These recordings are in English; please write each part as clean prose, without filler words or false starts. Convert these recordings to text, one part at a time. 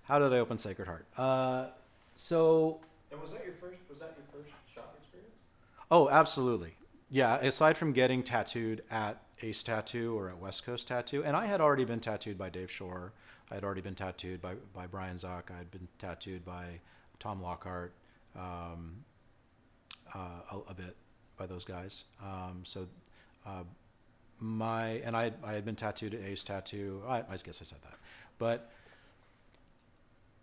How did I open Sacred Heart? So, And was that your first? Was that your first shop experience? oh, absolutely. Yeah, aside from getting tattooed at Ace Tattoo or at West Coast Tattoo, and I had already been tattooed by Dave Shore. I had already been tattooed by Brian Zuck. I had been tattooed by Tom Lockhart um, a bit by those guys. So uh, I had been tattooed at Ace Tattoo. I guess I said that, but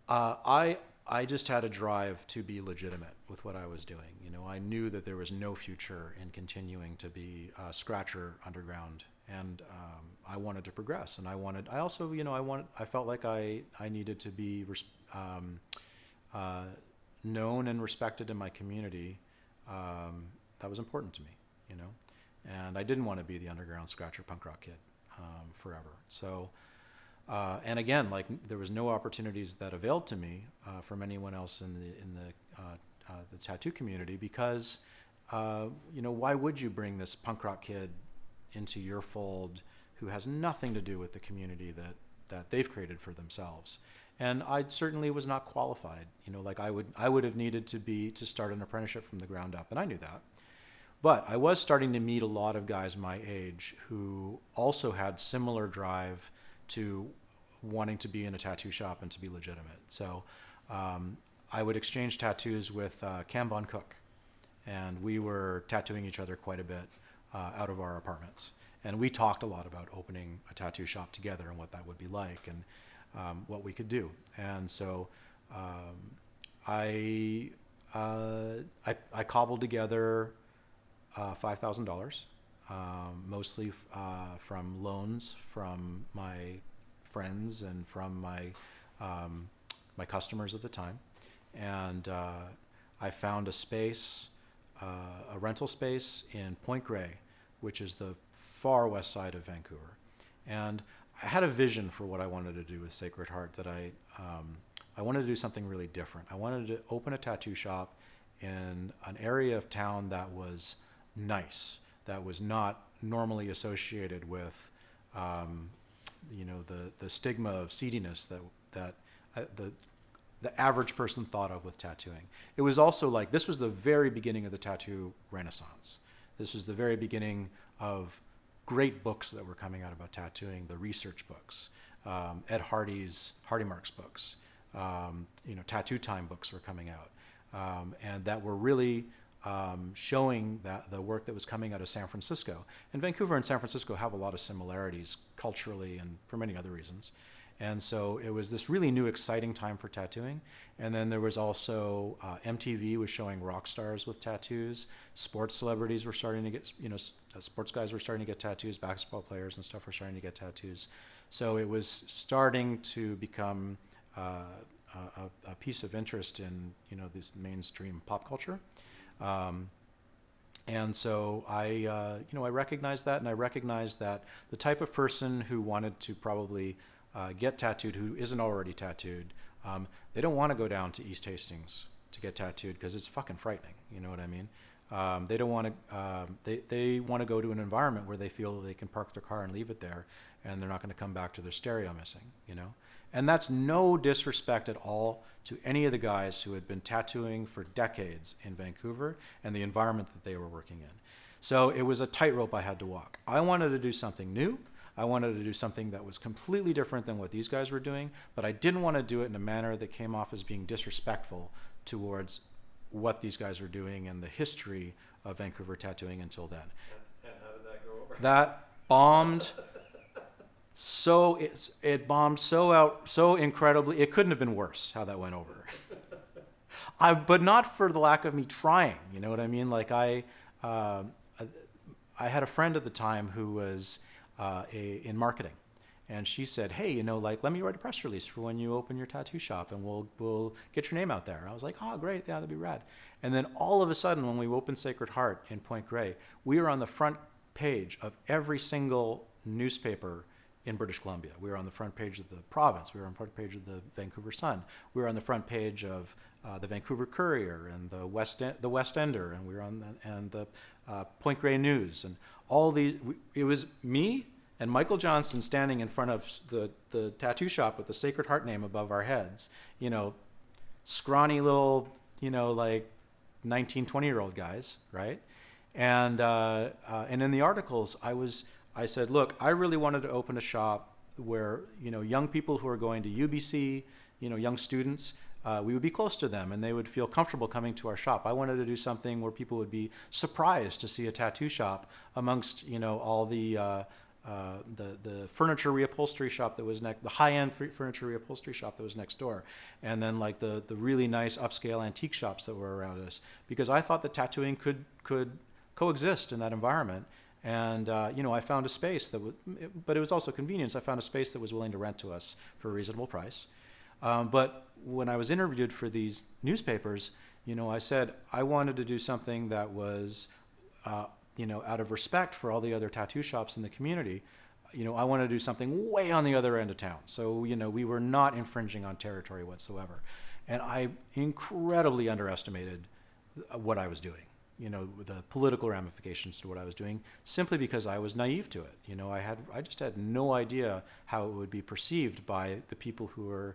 Uh, I I just had a drive to be legitimate with what I was doing. You know, I knew that there was no future in continuing to be a scratcher underground, and I wanted to progress. And I also, I felt like I needed to be um, uh, known and respected in my community. That was important to me, you know, and I didn't want to be the underground scratcher punk rock kid forever. So. And again, like there was no opportunities that availed to me from anyone else in the tattoo community because why would you bring this punk rock kid into your fold who has nothing to do with the community that they've created for themselves? And I certainly was not qualified. You know, like I would have needed to start an apprenticeship from the ground up, and I knew that. But I was starting to meet a lot of guys my age who also had similar drive to wanting to be in a tattoo shop and to be legitimate. So um, I would exchange tattoos with Cam Von Cook, and we were tattooing each other quite a bit out of our apartments. And we talked a lot about opening a tattoo shop together and what that would be like and what we could do. And so um, I, I cobbled together $5,000, mostly from loans from my friends and from my customers at the time, and I found a space, a rental space in Point Grey, which is the far west side of Vancouver, and I had a vision for what I wanted to do with Sacred Heart. I wanted to do something really different. I wanted to open a tattoo shop in an area of town that was nice, that was not normally associated with um, the stigma of seediness that the average person thought of with tattooing. It was also like this was the very beginning of the tattoo renaissance. This was the very beginning of great books that were coming out about tattooing, the research books, Ed Hardy's Hardy Marks books, Tattoo Time books were coming out, and that were really showing that the work that was coming out of San Francisco. And Vancouver and San Francisco have a lot of similarities culturally and for many other reasons. And so it was this really new, exciting time for tattooing. And then there was also MTV was showing rock stars with tattoos. Sports celebrities were starting to get, sports guys were starting to get tattoos. Basketball players and stuff were starting to get tattoos. So it was starting to become a piece of interest in, this mainstream pop culture. Um, and so I recognized that, and I recognized that the type of person who wanted to probably get tattooed, who isn't already tattooed, they don't want to go down to East Hastings to get tattooed because it's fucking frightening. You know what I mean? They don't want to. They want to go to an environment where they feel they can park their car and leave it there, and they're not going to come back to their stereo missing. And that's no disrespect at all to any of the guys who had been tattooing for decades in Vancouver and the environment that they were working in. So it was a tightrope I had to walk. I wanted to do something new. I wanted to do something that was completely different than what these guys were doing, but I didn't want to do it in a manner that came off as being disrespectful towards what these guys were doing and the history of Vancouver tattooing until then. And how did that go over? That bombed it bombed so incredibly. It couldn't have been worse how that went over. But not for the lack of me trying. You know what I mean? Like uh, I had a friend at the time who was in marketing, and she said, "Hey, like let me write a press release for when you open your tattoo shop, and we'll get your name out there." I was like, "Oh, great, yeah, that'd be rad." And then all of a sudden, when we opened Sacred Heart in Point Grey, we were on the front page of every single newspaper in British Columbia. We were on the front page of the Province. We were on the front page of the Vancouver Sun. We were on the front page of the Vancouver Courier and the West Ender, and we were on the Point Grey News, and all these. It was me and Michael Johnson standing in front of the tattoo shop with the Sacred Heart name above our heads, you know, scrawny little, you know, like 19, 20-year-old guys, right? And in the articles, I said, look, I really wanted to open a shop where, you know, young people who are going to UBC, you know, young students, we would be close to them and they would feel comfortable coming to our shop. I wanted to do something where people would be surprised to see a tattoo shop amongst, you know, all the furniture reupholstery shop that was next, the high-end furniture reupholstery shop that was next door, and then like the really nice upscale antique shops that were around us, because I thought that tattooing could coexist in that environment. And you know, I found a space that but it was also convenience. I found a space that was willing to rent to us for a reasonable price. But when I was interviewed for these newspapers, you know, I said I wanted to do something that was, you know, out of respect for all the other tattoo shops in the community, you know, I wanted to do something way on the other end of town. So, you know, we were not infringing on territory whatsoever. And I incredibly underestimated what I was doing, you know, the political ramifications to what I was doing, simply because I was naive to it. You know, I just had no idea how it would be perceived by the people who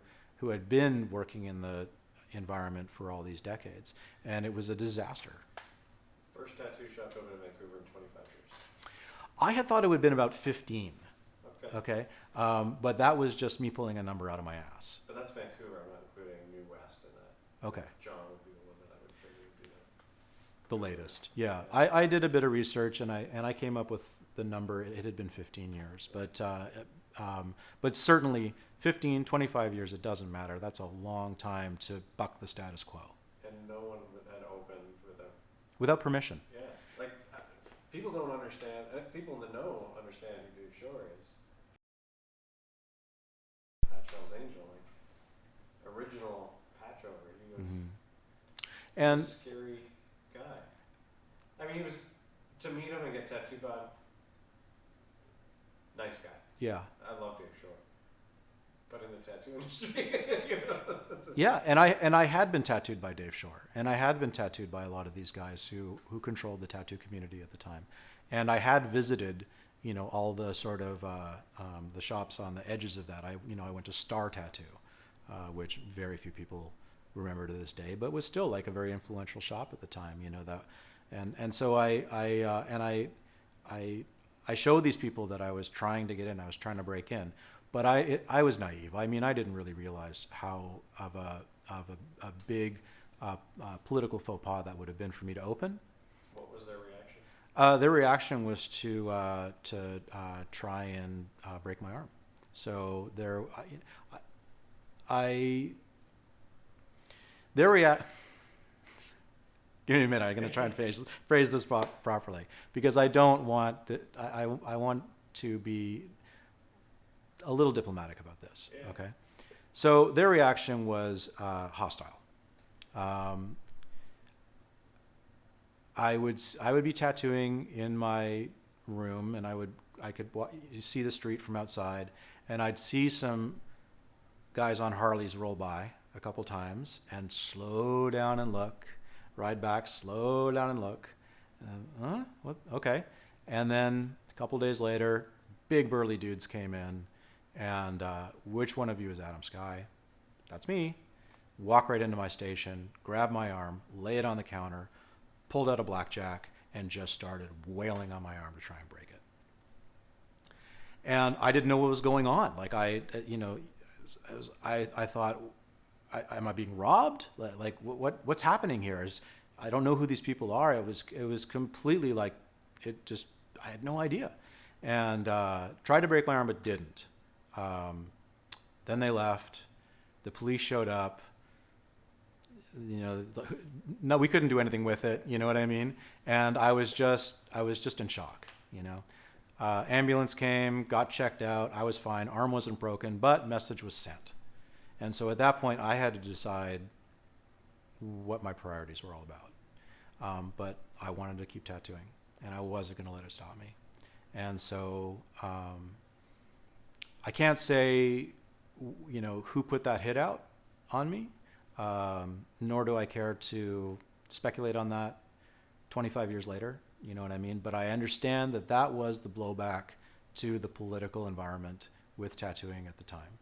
had been working in the environment for all these decades. And it was a disaster. First tattoo shop opened in Vancouver in 25 years. I had thought it would have been about 15. Okay. Okay. But that was just me pulling a number out of my ass. But that's Vancouver. I'm not including New West in that. Okay. John would be the one that I would figure would be The latest. Yeah. I did a bit of research and I came up with the number. It had been 15 years, but certainly 15, 25 years, it doesn't matter. That's a long time to buck the status quo. And no one had opened without permission. Yeah, like people don't understand. People in the know understand who Dave Shore is. Patchell's Angel, like original patchover. He was And a scary guy. I mean, he was to meet him and get tattooed by him. Nice guy. yeah. I love Dave Shore, but in the tattoo industry, you know, Yeah, and I had been tattooed by Dave Shore, and I had been tattooed by a lot of these guys who controlled the tattoo community at the time, and I had visited, you know, all the sort of the shops on the edges of that. I went to Star Tattoo, which very few people remember to this day, but was still like a very influential shop at the time. You know that, and so I showed these people that I was trying to get in. I was trying to break in. But I was naive. I mean, I didn't really realize how of a big political faux pas that would have been for me to open. What was their reaction? Their reaction was to try and break my arm. So their reaction. Give me a minute. I'm going to try and phrase this properly, because I don't want I want to be a little diplomatic about this. Yeah. Okay. So their reaction was hostile. I would be tattooing in my room, and I could see the street from outside, and I'd see some guys on Harleys roll by a couple times and slow down and look, ride back, slow down and look. What? Okay. And then a couple days later, big burly dudes came in. And which one of you is Adam Sky? That's me. Walk right into my station, grab my arm, lay it on the counter, pulled out a blackjack, and just started wailing on my arm to try and break it. And I didn't know what was going on. Like I thought, am I being robbed? Like what's happening here? I don't know who these people are. It was completely like I had no idea. And tried to break my arm, but didn't. Then they left. The police showed up. You know, no, we couldn't do anything with it. You know what I mean? And I was just in shock. You know, ambulance came, got checked out. I was fine. Arm wasn't broken, but message was sent. And so at that point, I had to decide what my priorities were all about. But I wanted to keep tattooing, and I wasn't going to let it stop me. And so. I can't say, you know, who put that hit out on me, nor do I care to speculate on that 25 years later, you know what I mean? But I understand that was the blowback to the political environment with tattooing at the time.